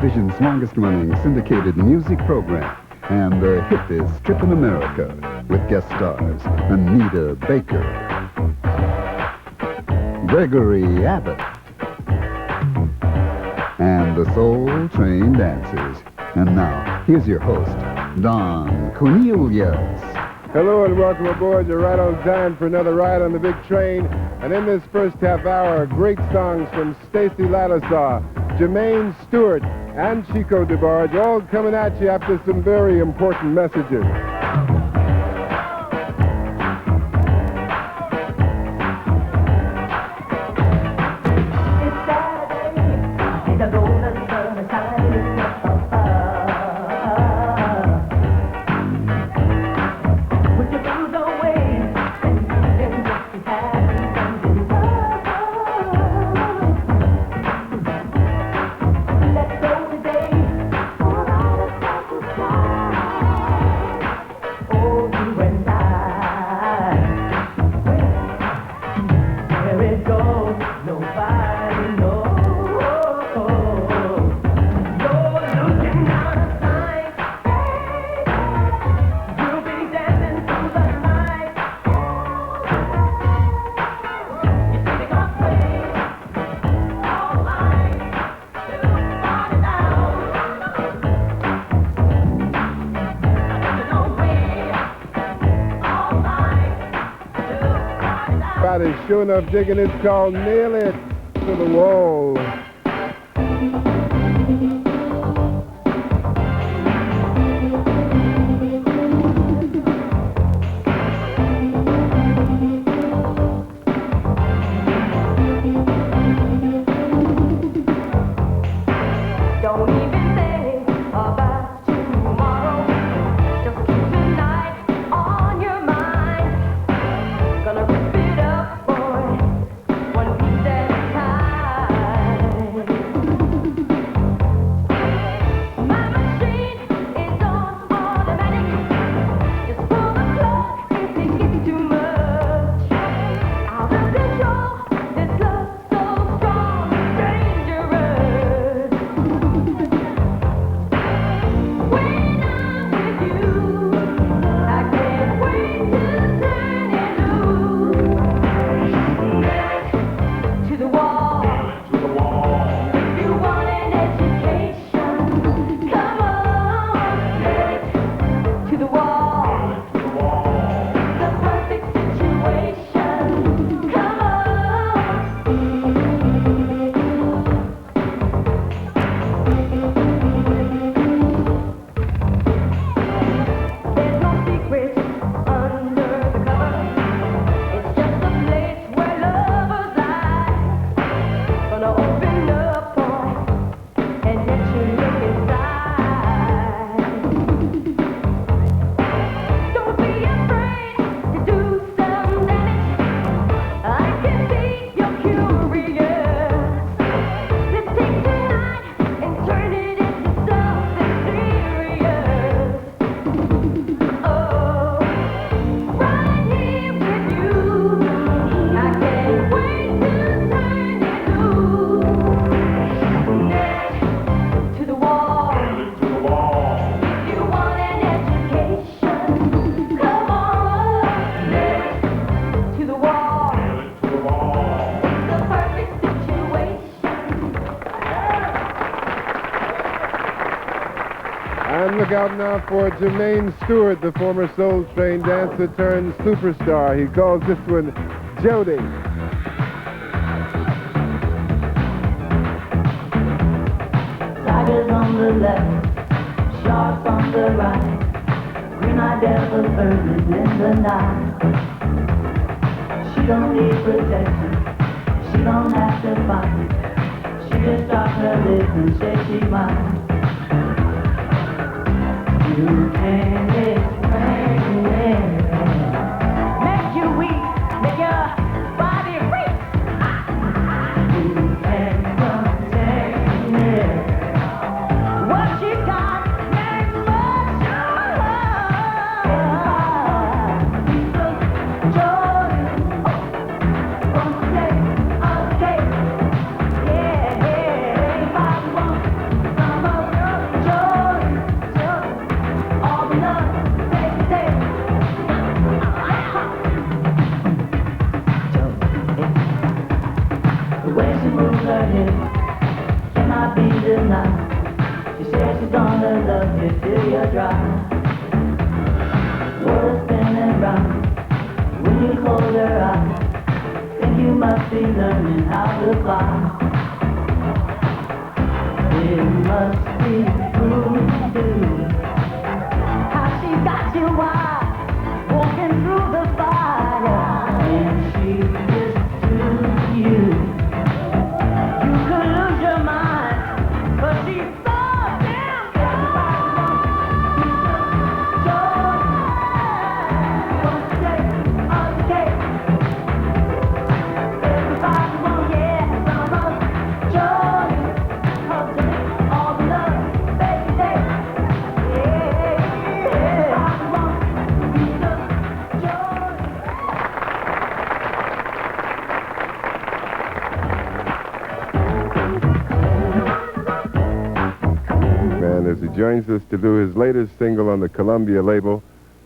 television's longest-running syndicated music program and the hippest trip in America with guest stars Anita Baker, Gregory Abbott, and the Soul Train Dancers. And now, here's your host, Don Cornelius. Hello and welcome aboard. You're right on time for another ride on the big train. And in this first half hour, great songs from Stacy Lattisaw, Jermaine Stewart, and Chico DeBarge, all coming at you after some very important messages. Is sure enough digging. It's called Nail It to the Wall. And look out now for Jermaine Stewart, the former Soul Train dancer turned superstar. He calls this one Jody. Tigers on the left, sharks on the right, green-eyed devil burning in the night. She don't need protection, she don't have to fight. She just drops her lips and says she's mine. You can't explain it. Make you weak, make your body weak. You can't contain it. What she got makes much of candy till you're dry. Water spinning round when you close your eyes. Think you must be learning how to fly. It must be voodoo. How she got you wild, walking through the fire. And she is to you. You could lose your mind, but she's so damn everybody wants, yeah, some of joy. Come to me, all the love, baby, everybody wants piece of joy. And as he joins us to do his latest single on the Columbia label,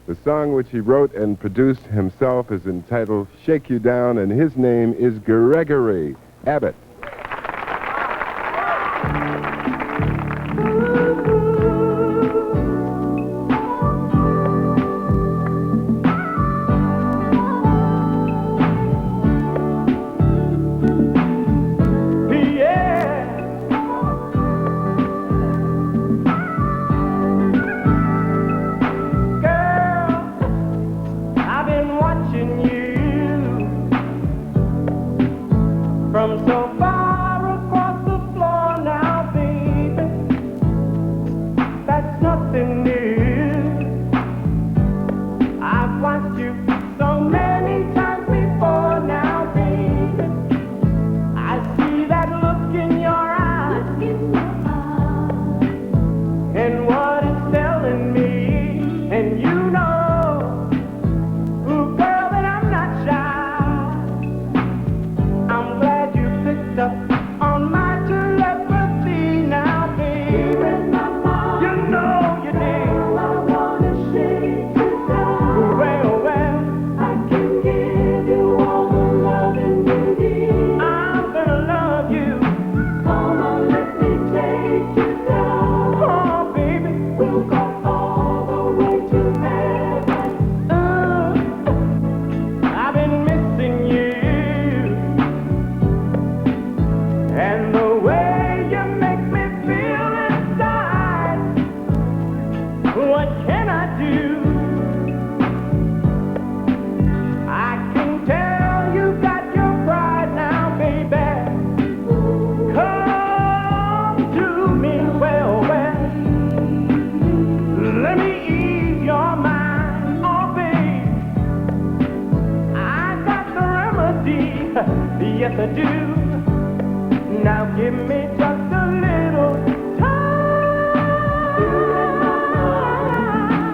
the song which he wrote and produced himself is entitled Shake You Down, and his name is Gregory Abbott. From so far across the floor now, baby, that's nothing new. I've watched you so many times before now, baby. I see that look in your eyes, and what it's telling me, and you know, ooh, girl, that I'm not shy. I'm glad you picked up on my telepathy now, baby. You know you did. I wanna shake you down. Well, I can give you all the loving you need. I'm gonna love you. Come on, let me take you down. Oh, baby, we'll go all the way to heaven. I've been missing you. And the way you make me feel inside, what can I do? I can tell you got your pride now, baby. Come to me, well, let me ease your mind, oh, babe. I got the remedy, yes I do. Now give me just a little time.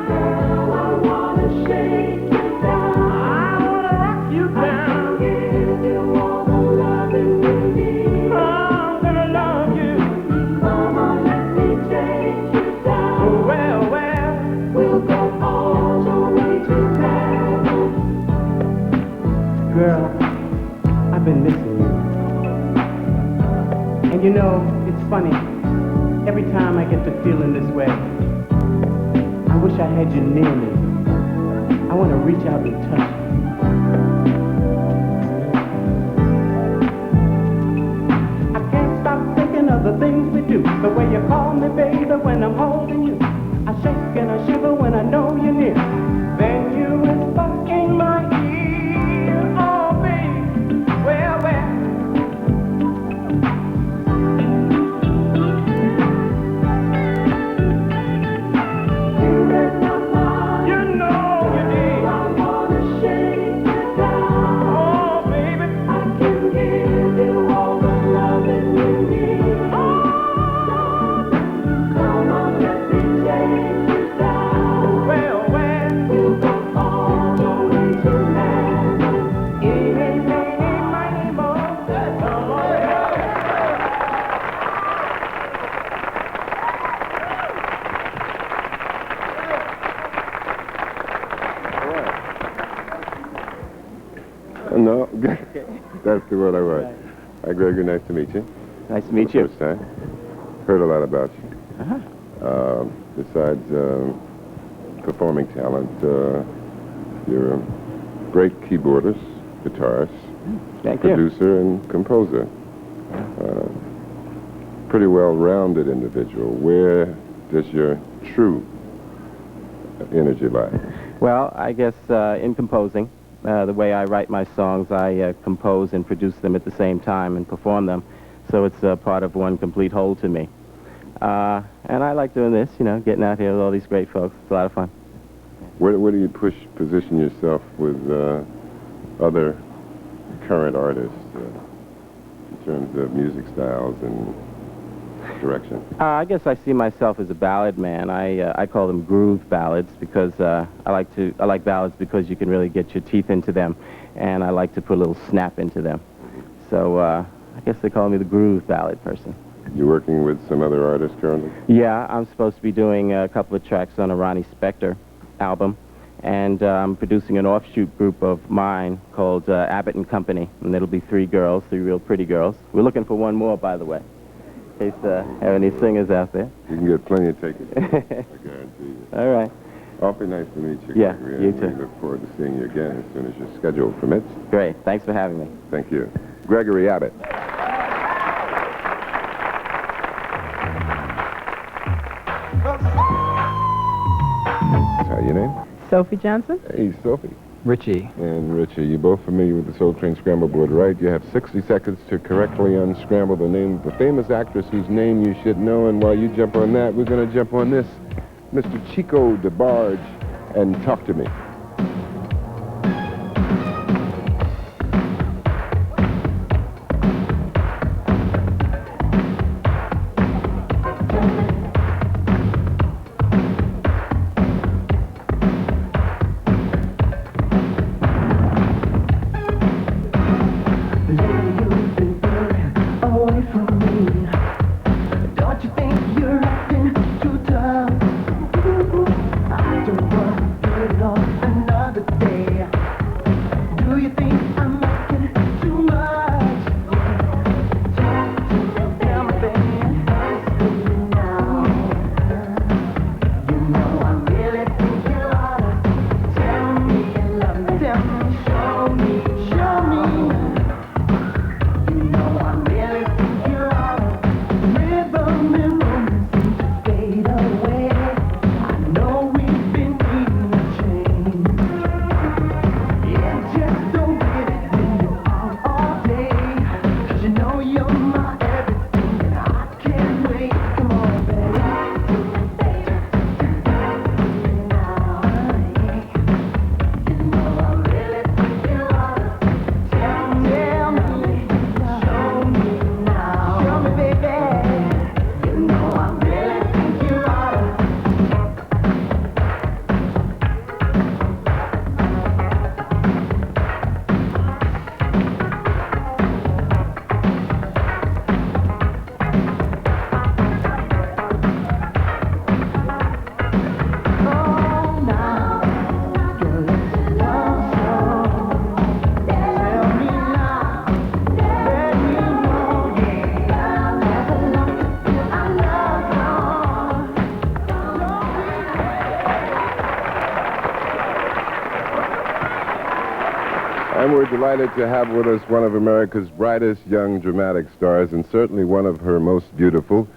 Girl, I wanna shake you down. I wanna rock you down. I can give you all the loving you need. I'm gonna love you. Come on, let me take you down. Well, we'll go all the way to heaven. Girl, I've been missing you. And you know, it's funny, every time I get to feeling this way, I wish I had you near me. I want to reach out and touch you. I can't stop thinking of the things we do, the way you call me, baby, when I'm holding you. I shake and I shiver when I know you're near. Then you whisper in my ear, oh, baby, well. No, that's the word I write. Hi, Gregory, nice to meet you. Nice to meet you. First time. Heard a lot about you. Besides performing talent, you're a great keyboardist, guitarist, Thank you. producer, and composer. Pretty well-rounded individual. Where does your true energy lie? Well, I guess in composing, the way I write my songs, I compose and produce them at the same time and perform them. So it's part of one complete whole to me. And I like doing this, you know, getting out here with all these great folks. It's a lot of fun. Where do you position yourself with other current artists in terms of music styles and direction? I guess I see myself as a ballad man. I call them groove ballads because I like ballads because you can really get your teeth into them, and I like to put a little snap into them. So I guess they call me the groove ballad person. You working with some other artists currently? Yeah, I'm supposed to be doing a couple of tracks on a Ronnie Spector album, and I'm producing an offshoot group of mine called Abbott and Company, and it'll be 3 girls, 3 real pretty girls. We're looking for one more, by the way, in case have any singers out there. You can get plenty of tickets, I guarantee you. All right. Awfully nice to meet you, Yeah, Gregory, you and too. we look forward to seeing you again as soon as your schedule permits. Great. Thanks for having me. Thank you. Gregory Abbott. How your name? Sophie Johnson. Hey, Sophie. Richie. And Richie, you both familiar with the Soul Train Scramble Board, right? You have 60 seconds to correctly unscramble the name of the famous actress whose name you should know. And while you jump on that, we're going to jump on this. Mr. Chico DeBarge, and Talk to Me. And we're delighted to have with us one of America's brightest young dramatic stars, and certainly one of her most beautiful.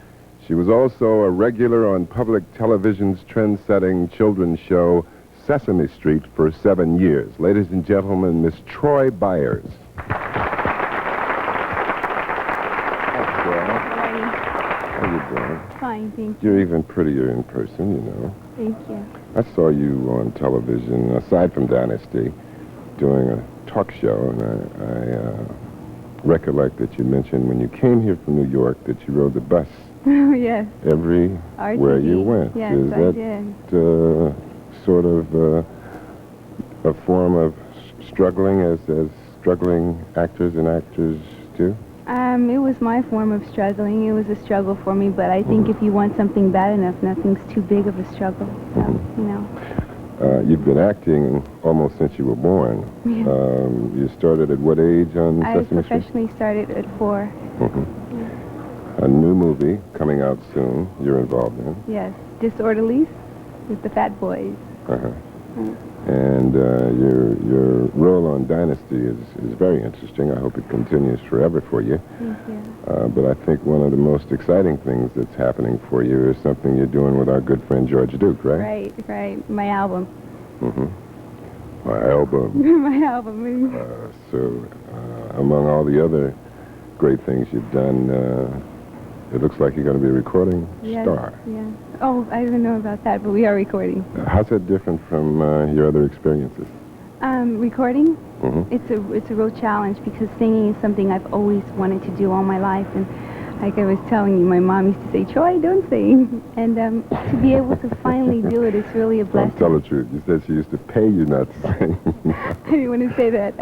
She was also a regular on public television's trend-setting children's show, Sesame Street, for 7 years. Ladies and gentlemen, Miss Troy Byers. How you doing? Fine, thank You're even prettier in person, you know. Thank you. I saw you on television, aside from Dynasty, doing a talk show, and I recollect that you mentioned when you came here from New York that you rode the bus Oh, yes. everywhere you went. Yes, Is I that did. sort of a form of struggling as struggling actors and actors do? It was my form of struggling. It was a struggle for me, but I think if you want something bad enough, nothing's too big of a struggle. So, you know. You've been acting almost since you were born. Yeah. You started at what age on I Sesame Street? professionally started at 4. a new movie coming out soon you're involved in. Yes, Disorderlies with the Fat Boys. Uh-huh. And your role on Dynasty is very interesting. I hope it continues forever for you. Thank you. But I think one of the most exciting things that's happening for you is something you're doing with our good friend George Duke, right? Right. My album. Mm-hmm. My album. My album. Among all the other great things you've done, it looks like you're going to be a recording star. Yeah. Oh, I don't know about that, but we are recording. How's that different from your other experiences? Recording? Mm-hmm. It's a real challenge because singing is something I've always wanted to do all my life. And like I was telling you, my mom used to say, Troy, don't sing. And to be able to finally do it is really a blessing. Tell the truth. You said she used to pay you not to sing. I didn't want to say that.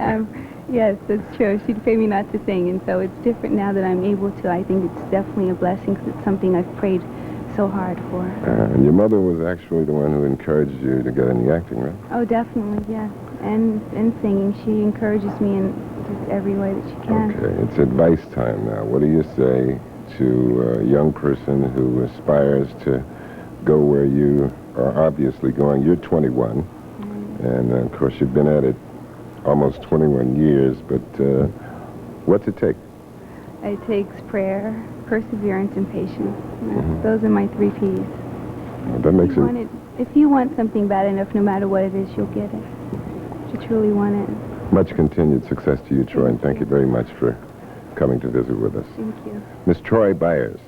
Yes, that's true. She'd pay me not to sing, and so it's different now that I'm able to. I think it's definitely a blessing because it's something I've prayed so hard for. And your mother was actually the one who encouraged you to get into acting, right? Oh, definitely, yes. And singing. She encourages me in just every way that she can. Okay, it's advice time now. What do you say to a young person who aspires to go where you are obviously going? You're 21, and of course you've been at it almost 21 years, but what's it take? It takes prayer, perseverance, and patience. Those are my 3 Ps. Well, that makes it... If you want something bad enough, no matter what it is, you'll get it. If you truly want it. Much continued success to you, Troy, and thank you very much for coming to visit with us. Thank you. Miss Troy Byers.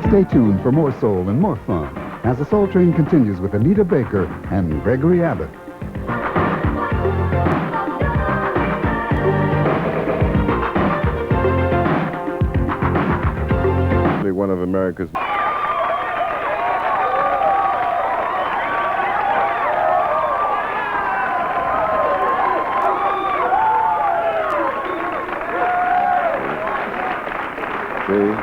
Stay tuned for more soul and more fun as the Soul Train continues with Anita Baker and Gregory Abbott. of America's... See?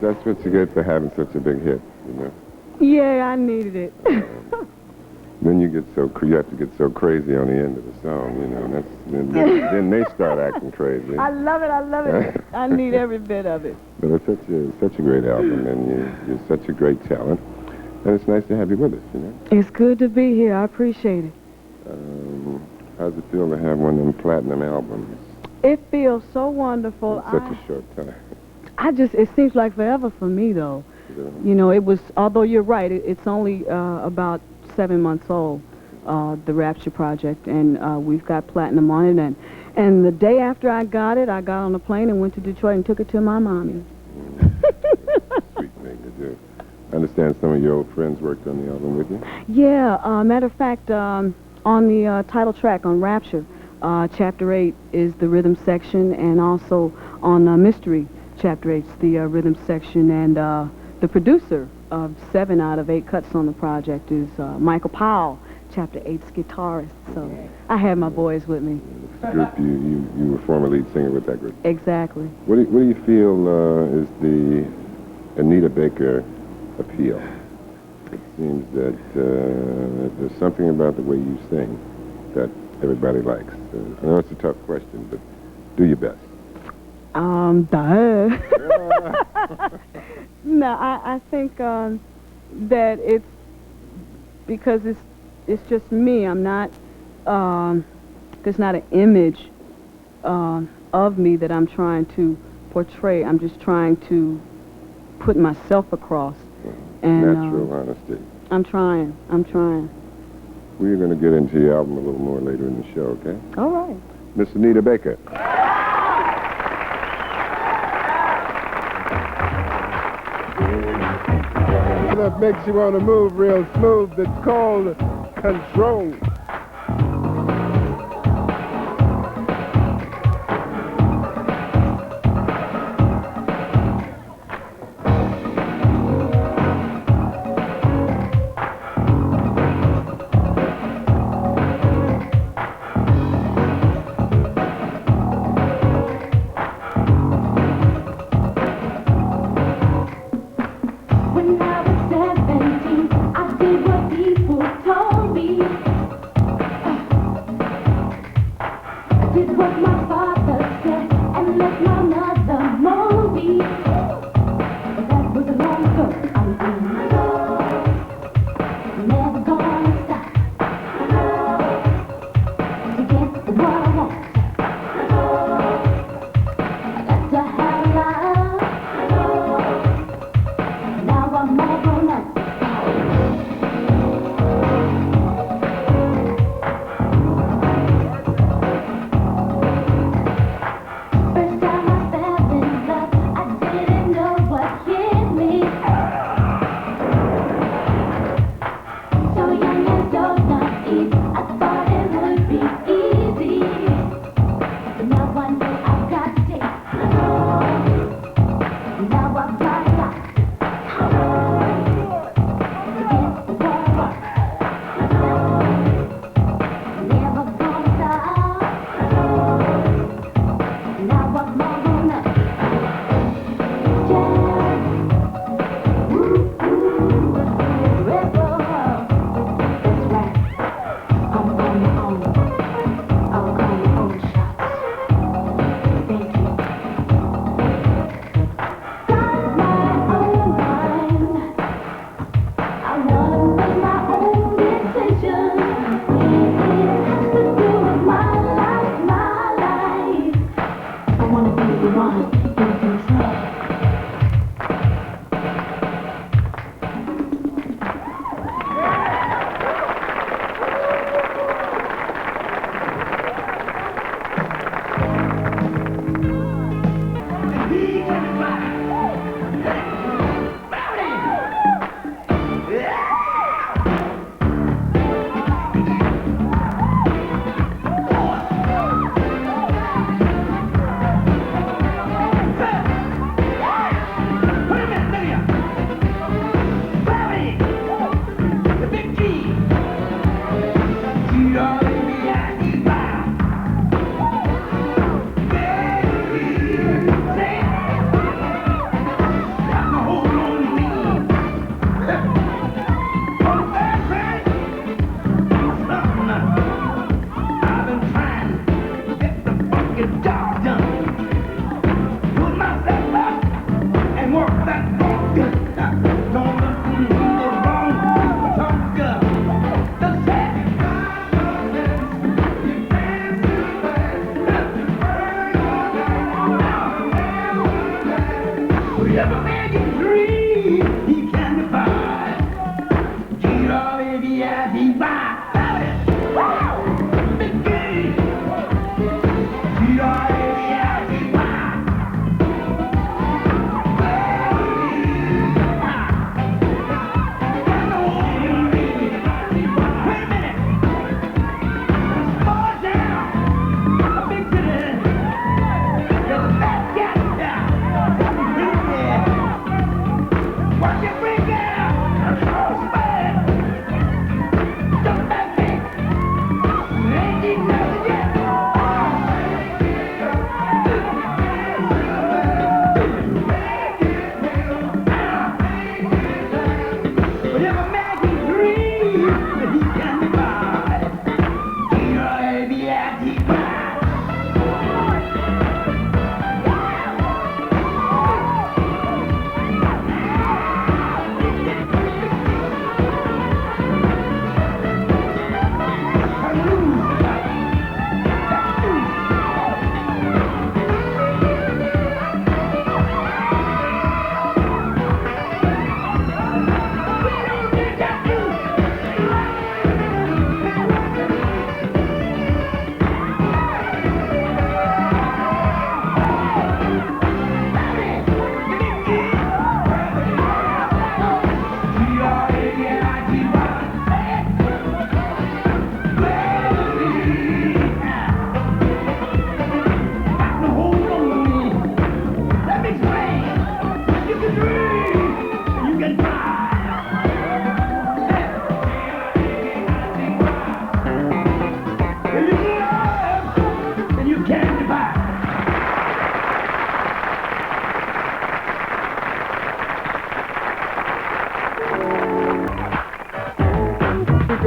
That's what you get for having such a big hit, you know. Yeah, I needed it. Then you have to get so crazy on the end of the song, you know. And then they start acting crazy. I love it. I need every bit of it. But it's such a great album, and you're such a great talent, and it's nice to have you with us, you know. It's good to be here. I appreciate it. How's it feel to have one of them platinum albums? It feels so wonderful. In such a short time. It seems like forever for me, though. You know, it was, although you're right, it's only about 7 months old, the Rapture project, and we've got platinum on it. And the day after I got it, I got on a plane and went to Detroit and took it to my mommy. Sweet thing to do. I understand some of your old friends worked on the album with you? Yeah, matter of fact, on the title track on Rapture, Chapter 8 is the rhythm section, and also on Mystery, Chapter 8 is the rhythm section, and the producer of 7 out of 8 cuts on the project is Michael Powell, Chapter 8's guitarist. So I have my boys with me. Group, you were former lead singer with that group. Exactly. What do you feel is the Anita Baker appeal? It seems that there's something about the way you sing that everybody likes. I know it's a tough question, but do your best. Duh. No, I think that it's because it's just me. I'm not, there's not an image of me that I'm trying to portray. I'm just trying to put myself across. And, natural honesty. I'm trying. We're going to get into your album a little more later in the show, okay? All right. Miss Anita Baker. That makes you want to move real smooth. It's called Control. When I was 17, I did what people told me. I did what my father said and let my mother mold me. But that was a long ago. I'm never gonna stop to get what I want. I got to have love. Now I'm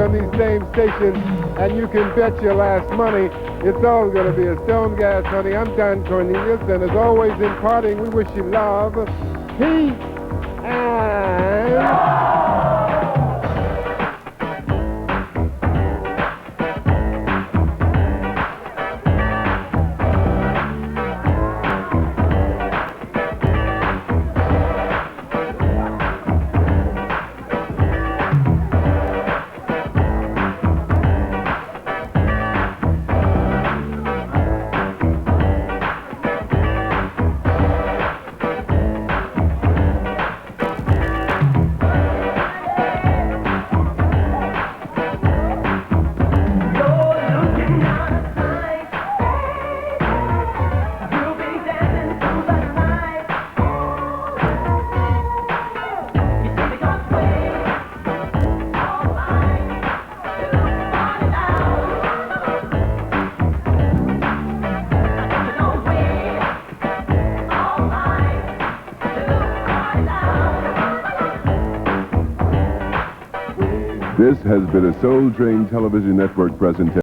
On these same stations, and you can bet your last money it's all going to be a Stone Gas Honey. I'm Don Cornelius, and as always in parting, we wish you love, peace, and... This has been a Soul Train Television Network presentation.